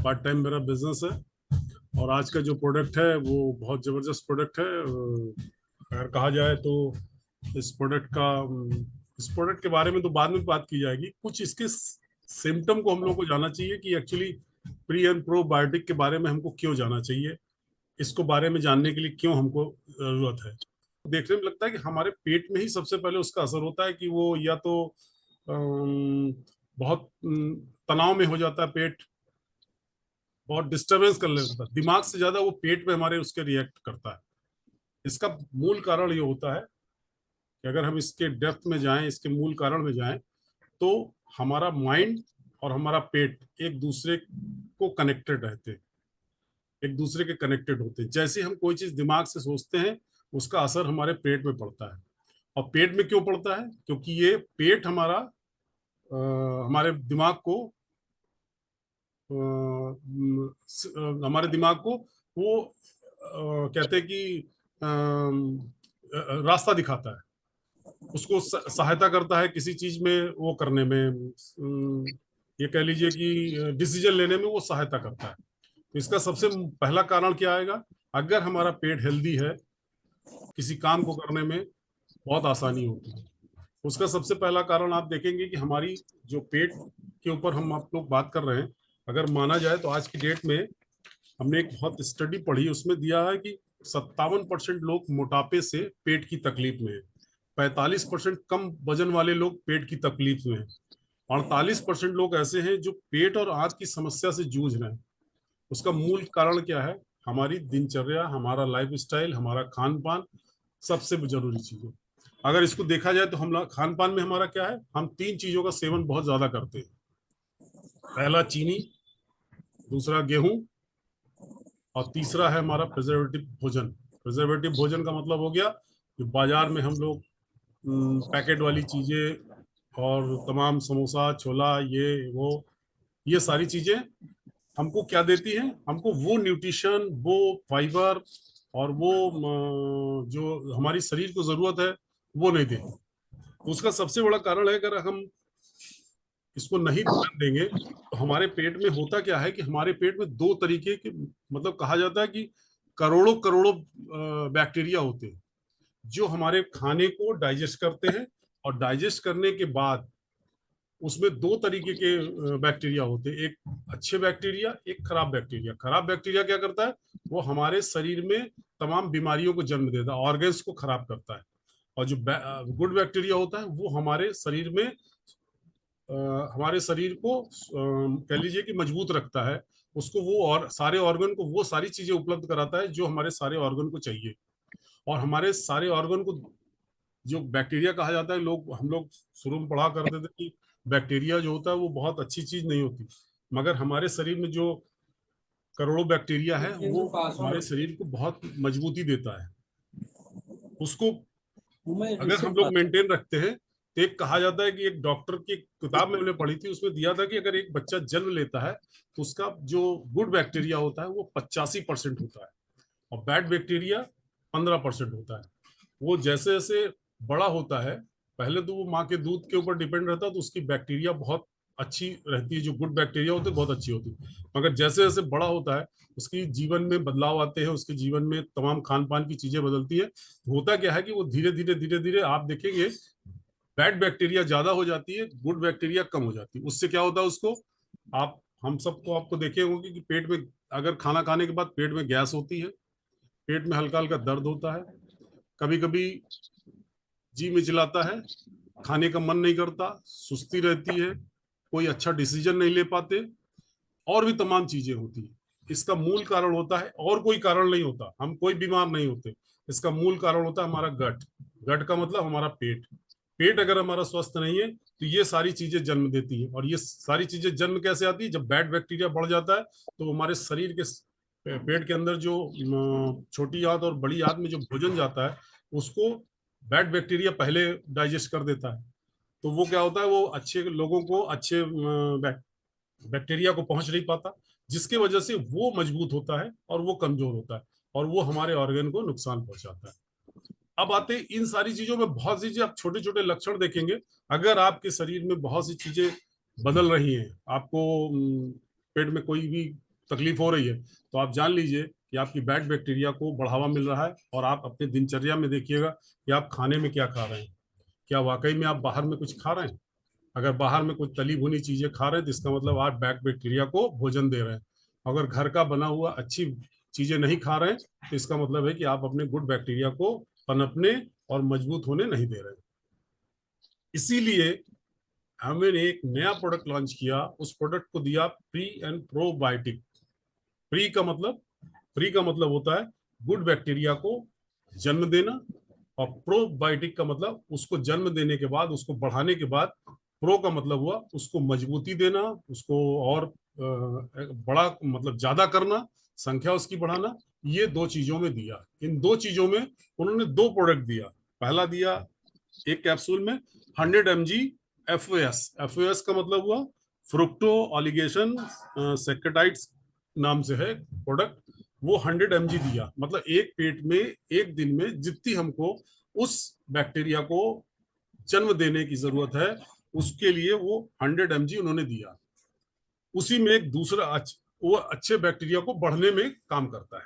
Part time मेरा business है। और आज का जो प्रोडक्ट है वो बहुत ज़बरदस्त प्रोडक्ट है। अगर कहा जाए तो इस प्रोडक्ट का इस प्रोडक्ट के बारे में तो बाद में बात की जाएगी। कुछ इसके सिम्टम को हम लोग को जानना चाहिए कि एक्चुअली प्री एंड प्रोबायोटिक के बारे में हमको क्यों जानना चाहिए, इसको बारे में जानने के लिए क्यों हमको जरूरत है। देखने में लगता है कि हमारे पेट में ही सबसे पहले उसका असर होता है कि वो या तो बहुत तनाव में हो जाता है, पेट बहुत डिस्टरबेंस कर लेता है, दिमाग से ज्यादा वो पेट में हमारे उसके रिएक्ट करता है। इसका मूल कारण ये होता है कि अगर हम इसके डेप्थ में जाएं, इसके मूल कारण में जाएं, तो हमारा माइंड और हमारा पेट एक दूसरे को कनेक्टेड रहते हैं, एक दूसरे के कनेक्टेड होते हैं। जैसे हम कोई चीज दिमाग से सोचते हैं, उसका असर हमारे पेट में पड़ता है। और पेट में क्यों पड़ता है? क्योंकि ये पेट हमारा हमारे दिमाग को हमारे दिमाग को वो कहते हैं कि रास्ता दिखाता है, उसको सहायता करता है किसी चीज में वो करने में, ये कह लीजिए कि डिसीजन लेने में वो सहायता करता है। तो इसका सबसे पहला कारण क्या आएगा? अगर हमारा पेट हेल्दी है, किसी काम को करने में बहुत आसानी होती है। उसका सबसे पहला कारण आप देखेंगे कि हमारी जो पेट के ऊपर हम आप लोग बात कर रहे हैं, अगर माना जाए तो आज की डेट में हमने एक बहुत स्टडी पढ़ी, उसमें दिया है कि 57% लोग मोटापे से पेट की तकलीफ में है, 45% कम वजन वाले लोग पेट की तकलीफ में है, 48% लोग ऐसे हैं जो पेट और आंत की समस्या से जूझ रहे हैं। उसका मूल कारण क्या है? हमारी दिनचर्या, हमारा लाइफस्टाइल, हमारा खान पान, सबसे जरूरी चीज है। अगर इसको देखा जाए तो हम खान पान में हमारा क्या है, हम तीन चीजों का सेवन बहुत ज्यादा करते हैं। पहला चीनी, दूसरा गेहूं, और तीसरा है हमारा प्रिजर्वेटिव भोजन। प्रिजर्वेटिव भोजन का मतलब हो गया कि बाजार में हम लोग पैकेट वाली चीजें और तमाम समोसा, छोला, ये सारी चीजें हमको क्या देती हैं? हमको वो न्यूट्रिशन, वो फाइबर और वो जो हमारी शरीर को जरूरत है वो नहीं देती। तो उसका सबसे बड़ा कारण है, अगर हम इसको नहीं ध्यान देंगे तो हमारे पेट में होता क्या है कि हमारे पेट में दो तरीके के, मतलब कहा जाता है कि करोड़ों करोड़ों बैक्टीरिया होते हैं जो हमारे खाने को डाइजेस्ट करते हैं। और डाइजेस्ट करने के बाद उसमें दो तरीके के बैक्टीरिया होते हैं, एक अच्छे बैक्टीरिया, एक खराब बैक्टीरिया। खराब बैक्टीरिया क्या करता है? वो हमारे शरीर में तमाम बीमारियों को जन्म देता है, ऑर्गन्स को खराब करता है। और जो गुड बैक्टीरिया होता है वो हमारे शरीर में हमारे शरीर को कह लीजिए कि मजबूत रखता है, उसको वो और सारे ऑर्गन को वो सारी चीजें उपलब्ध कराता है जो हमारे सारे ऑर्गन को चाहिए। और हमारे सारे ऑर्गन को जो बैक्टीरिया कहा जाता है, हम लोग शुरू में पढ़ा करते थे कि बैक्टीरिया जो होता है वो बहुत अच्छी चीज नहीं होती, मगर हमारे शरीर में जो करोड़ों बैक्टीरिया है वो हमारे शरीर को बहुत मजबूती देता है। उसको अगर हम लोग मेंटेन रखते हैं तो एक कहा जाता है कि एक डॉक्टर की किताब में मैंने पढ़ी थी, उसमें दिया था कि अगर एक बच्चा जन्म लेता है तो उसका जो गुड बैक्टीरिया होता है वो 85% होता है और बैड बैक्टीरिया 15% होता है। वो जैसे जैसे बड़ा होता है, पहले तो वो माँ के दूध के ऊपर डिपेंड रहता है, तो उसकी बैक्टीरिया बहुत अच्छी रहती है, जो गुड बैक्टीरिया होते हैं बहुत अच्छी होती है। मगर जैसे जैसे बड़ा होता है उसकी जीवन में बदलाव आते हैं, उसके जीवन में तमाम खान पान की चीजें बदलती है। होता क्या है कि वो धीरे धीरे आप देखेंगे बैड बैक्टीरिया ज्यादा हो जाती है, गुड बैक्टीरिया कम हो जाती है। उससे क्या होता है उसको, आप हम सबको आपको देखे होंगे कि पेट में अगर खाना खाने के बाद पेट में गैस होती है, पेट में हल्का हल्का दर्द होता है, कभी कभी जी मिचलाता है, खाने का मन नहीं करता, सुस्ती रहती है, कोई अच्छा डिसीजन नहीं ले पाते, और भी तमाम चीजें होती है। इसका मूल कारण होता है, और कोई कारण नहीं होता, हम कोई बीमार नहीं होते। इसका मूल कारण होता है हमारा गट। गट का मतलब हमारा पेट। पेट अगर हमारा स्वस्थ नहीं है तो ये सारी चीजें जन्म देती है। और ये सारी चीजें जन्म कैसे आती है? जब बैड बैक्टीरिया बढ़ जाता है तो हमारे शरीर के पेट के अंदर जो छोटी आंत और बड़ी आंत में जो भोजन जाता है उसको बैड बैक्टीरिया पहले डाइजेस्ट कर देता है। तो वो क्या होता है, वो अच्छे लोगों को अच्छे बैक्टीरिया को पहुंच नहीं पाता, जिसकी वजह से वो मजबूत होता है और वो कमजोर होता है और वो हमारे ऑर्गन को नुकसान पहुंचाता है। अब आते हैं इन सारी चीजों में बहुत सी चीजें, आप छोटे छोटे लक्षण देखेंगे। अगर आपके शरीर में बहुत सी चीजें बदल रही हैं, आपको पेट में कोई भी तकलीफ हो रही है, तो आप जान लीजिए कि आपकी बैड बैक्टीरिया को बढ़ावा मिल रहा है। और आप अपने दिनचर्या में देखिएगा कि आप खाने में क्या खा रहे हैं, क्या वाकई में आप बाहर में कुछ खा रहे हैं। अगर बाहर में कुछ तली भुनी चीजें खा रहे हैं तो इसका मतलब आप बैड बैक्टीरिया को भोजन दे रहे हैं। अगर घर का बना हुआ अच्छी चीजें नहीं खा रहे हैं तो इसका मतलब है कि आप अपने गुड बैक्टीरिया को पनपने और मजबूत होने नहीं दे रहे हैं। इसीलिए हमने एक नया प्रोडक्ट लॉन्च किया, उस प्रोडक्ट को दिया प्री एंड प्रोबायोटिक। प्री का मतलब, प्री का मतलब होता है गुड बैक्टीरिया को जन्म देना, और प्रोबायोटिक का मतलब उसको जन्म देने के बाद, उसको बढ़ाने के बाद, प्रो का मतलब हुआ उसको मजबूती देना, उसको और बड़ा मतलब ज्यादा करना, संख्या उसकी बढ़ाना। ये दो चीजों में दिया। इन दो चीजों में उन्होंने दो प्रोडक्ट दिया। पहला दिया एक कैप्सूल में 100 mg FOS। FOS का मतलब हुआ फ्रुक्टो ऑलिगेशन सेक्रेटाइड्स नाम से है प्रोडक्ट। वो 100 mg दिया, मतलब एक पेट में एक दिन में जितनी हमको उस बैक्टीरिया को जन्म देने की जरूरत है उसके लिए वो 100 mg उन्होंने दिया। उसी में एक दूसरा वो अच्छे बैक्टीरिया को बढ़ने में काम करता है।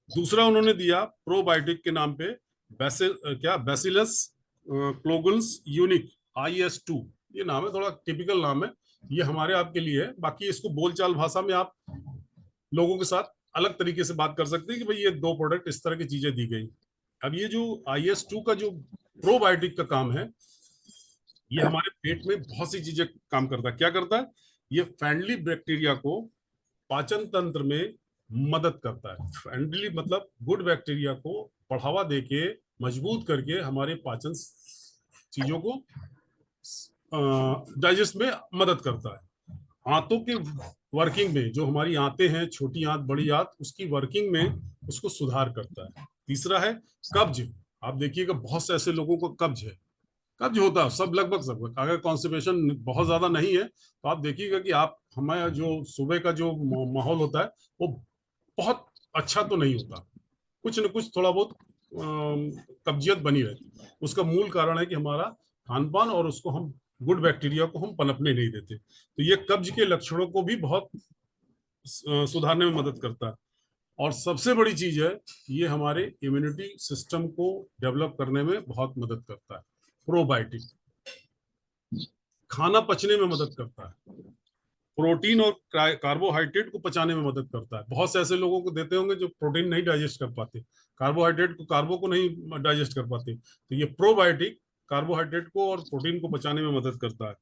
दूसरा उन्होंने दिया प्रोबायोटिक के नाम पे बैसिलस क्लोगल्स यूनिक IS2। ये नाम है, थोड़ा टिपिकल नाम है, ये हमारे आपके लिए है। बाकी इसको बोलचाल भाषा में आप लोगों के साथ अलग तरीके से बात कर सकते हैं कि भाई ये दो प्रोडक्ट इस तरह की चीजें दी गई। अब ये जो IS2 का जो प्रोबायोटिक का काम है, ये हमारे पेट में बहुत सी चीजें काम करता है। क्या करता है? ये फ्रेंडली बैक्टीरिया को पाचन तंत्र में मदद करता है। फ्रेंडली मतलब गुड बैक्टीरिया को बढ़ावा देके मजबूत करके हमारे पाचन चीजों को डाइजेस्ट में मदद करता है। आंतों के वर्किंग में, जो हमारी आंतें हैं, छोटी आंत बड़ी आंत, उसकी वर्किंग में उसको सुधार करता है। तीसरा है कब्ज। आप देखिएगा बहुत से ऐसे लोगों को कब्ज है, कब्ज होता है सब, लगभग सब। अगर कॉन्स्टिपेशन बहुत ज्यादा नहीं है तो आप देखिएगा कि आप हमारा जो सुबह का जो माहौल होता है वो बहुत अच्छा तो नहीं होता, कुछ न कुछ थोड़ा बहुत कब्जियत बनी रहती है। उसका मूल कारण है कि हमारा खान पान, और उसको हम गुड बैक्टीरिया को हम पनपने नहीं देते। तो ये कब्ज के लक्षणों को भी बहुत सुधारने में मदद करता है। और सबसे बड़ी चीज है, ये हमारे इम्यूनिटी सिस्टम को डेवलप करने में बहुत मदद करता है। प्रोबायोटिक खाना पचने में मदद करता है, प्रोटीन और कार्बोहाइड्रेट को पचाने में मदद करता है। बहुत से ऐसे लोगों को देते होंगे जो प्रोटीन नहीं डाइजेस्ट कर पाते, कार्बोहाइड्रेट को, कार्बो को नहीं डाइजेस्ट कर पाते, तो ये प्रोबायोटिक कार्बोहाइड्रेट को और प्रोटीन को पचाने में मदद करता है।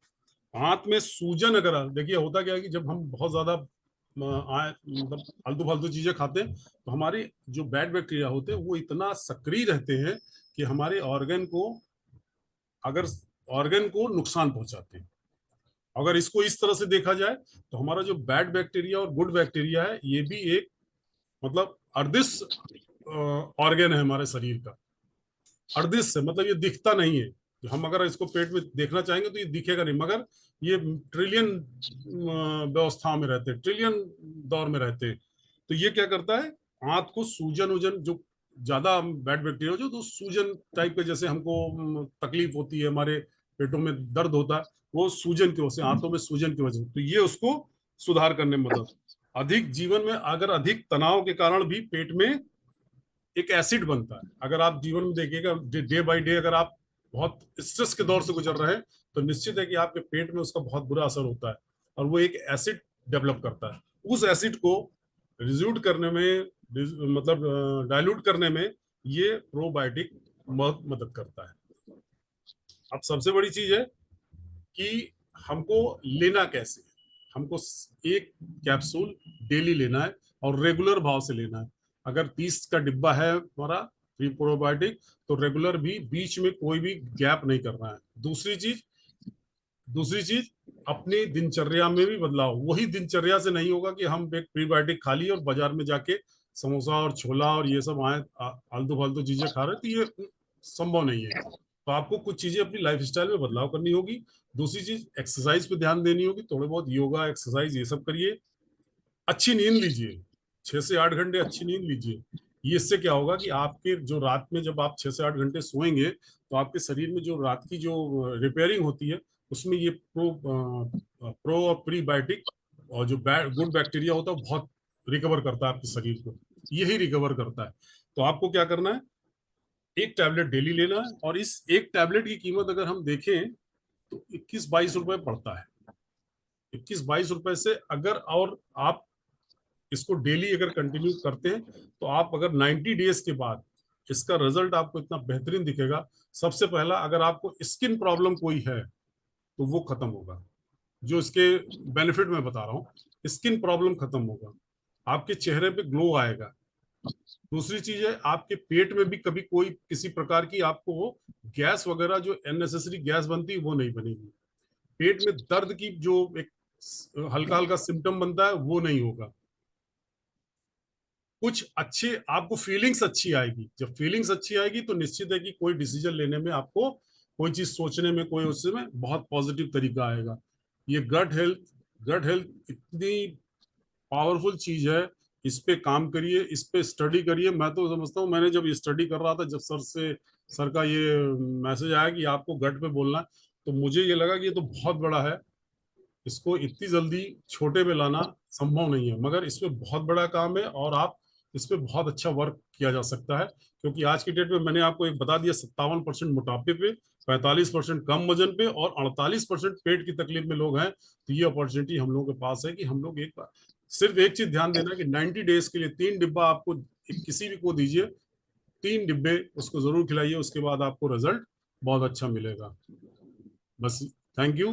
आंत में सूजन, अगर देखिए होता क्या है कि जब हम बहुत ज्यादा मतलब फालतू फालतू चीजें खाते हैं तो हमारे जो बैड बैक्टीरिया होते हैं वो इतना सक्रिय रहते हैं कि हमारे ऑर्गन को नुकसान पहुंचाते हैं। अगर इसको इस तरह से देखा जाए तो हमारा जो बैड बैक्टीरिया और गुड बैक्टीरिया है ये भी एक मतलब अर्दिश ऑर्गन है हमारे शरीर का। अर्दिश से मतलब ये दिखता नहीं है, हम अगर इसको पेट में देखना चाहेंगे तो ये दिखेगा नहीं, मगर ये ट्रिलियन व्यवस्था में रहते हैं, ट्रिलियन दौर में रहते हैं। तो ये क्या करता है, आंत को सूजन वूजन, जो ज्यादा बैड बैक्टीरिया हो जो तो सूजन टाइप के, जैसे हमको तकलीफ होती है, हमारे पेटों में दर्द होता है, वो सूजन की वजह से, आंतों में सूजन की वजह से, तो ये उसको सुधार करने में मदद। अधिक जीवन में अगर अधिक तनाव के कारण भी पेट में एक एसिड बनता है। अगर आप जीवन में देखिएगा डे बाय डे, अगर आप बहुत स्ट्रेस के दौर से गुजर रहे हैं तो निश्चित है कि आपके पेट में उसका बहुत बुरा असर होता है, और वो एक एसिड डेवलप करता है। उस एसिड को रिज्यूट करने में, मतलब डाइल्यूट करने में ये प्रोबायोटिक बहुत मदद करता है। अब सबसे बड़ी चीज है कि हमको लेना कैसे। हमको एक कैप्सूल डेली लेना है और रेगुलर भाव से लेना है। अगर 30 का डिब्बा है हमारा प्री प्रोबायोटिक तो रेगुलर भी, बीच में कोई भी गैप नहीं करना है। दूसरी चीज अपनी दिनचर्या में भी बदलाव। वही दिनचर्या से नहीं होगा कि हम एक प्रीबायोटिक खा लिए और बाजार में जाके समोसा और छोला और ये सब आए आलतू फालतू चीजें खा रहे, तो ये संभव नहीं है। तो आपको कुछ चीजें अपनी लाइफ स्टाइल में बदलाव करनी होगी। दूसरी चीज एक्सरसाइज पे ध्यान देनी होगी, थोड़े बहुत योगा एक्सरसाइज ये सब करिए। अच्छी नींद लीजिए, 6 से 8 घंटे अच्छी नींद लीजिए। ये इससे क्या होगा कि आपके जो रात में जब आप 6 से 8 घंटे सोएंगे तो आपके शरीर में जो रात की जो रिपेयरिंग होती है उसमें ये प्रो और प्रीबायोटिक और जो गुड बैक्टीरिया होता है बहुत रिकवर करता है आपके शरीर को, यही रिकवर करता है। तो आपको क्या करना है, एक टैबलेट डेली लेना है, और इस एक टैबलेट की कीमत अगर हम देखें तो 21-22 रुपए पड़ता है। 21-22 रुपए से अगर, और आप इसको डेली अगर कंटिन्यू करते हैं तो आप अगर 90 डेज के बाद इसका रिजल्ट आपको इतना बेहतरीन दिखेगा। सबसे पहला, अगर आपको स्किन प्रॉब्लम कोई है तो वो खत्म होगा, जो इसके बेनिफिट मैं बता रहा हूँ, स्किन प्रॉब्लम खत्म होगा, आपके चेहरे पे ग्लो आएगा। दूसरी चीज है, आपके पेट में भी कभी कोई किसी प्रकार की आपको वो गैस वगैरह जो अननेसेसरी गैस बनती है वो नहीं बनेगी। पेट में दर्द की जो एक हल्का हल्का सिम्टम बनता है वो नहीं होगा। कुछ अच्छे आपको फीलिंग्स अच्छी आएगी, जब फीलिंग्स अच्छी आएगी तो निश्चित है कि कोई डिसीजन लेने में आपको, कोई चीज सोचने में, कोई उसमें बहुत पॉजिटिव तरीका आएगा। ये गट हेल्थ इतनी पावरफुल चीज है, इस पे काम करिए, इस पे स्टडी करिए। मैं तो समझता हूँ, मैंने जब ये स्टडी कर रहा था, जब सर का ये मैसेज आया कि आपको गट पे बोलना है, तो मुझे ये लगा कि ये तो बहुत बड़ा है, इसको इतनी जल्दी छोटे में लाना संभव नहीं है, मगर इसमें बहुत बड़ा काम है और आप इस पे बहुत अच्छा वर्क किया जा सकता है। क्योंकि आज की डेट में मैंने आपको एक बता दिया, 57% मोटापे पे, 45% कम वजन पे और 48% पेट की तकलीफ में लोग हैं। तो ये अपॉर्चुनिटी हम लोगों के पास है कि हम लोग एक बार, सिर्फ एक चीज ध्यान देना कि 90 डेज के लिए 3 डिब्बा आपको किसी भी को दीजिए, 3 डिब्बे उसको जरूर खिलाइए, उसके बाद आपको रिजल्ट बहुत अच्छा मिलेगा। बस, थैंक यू।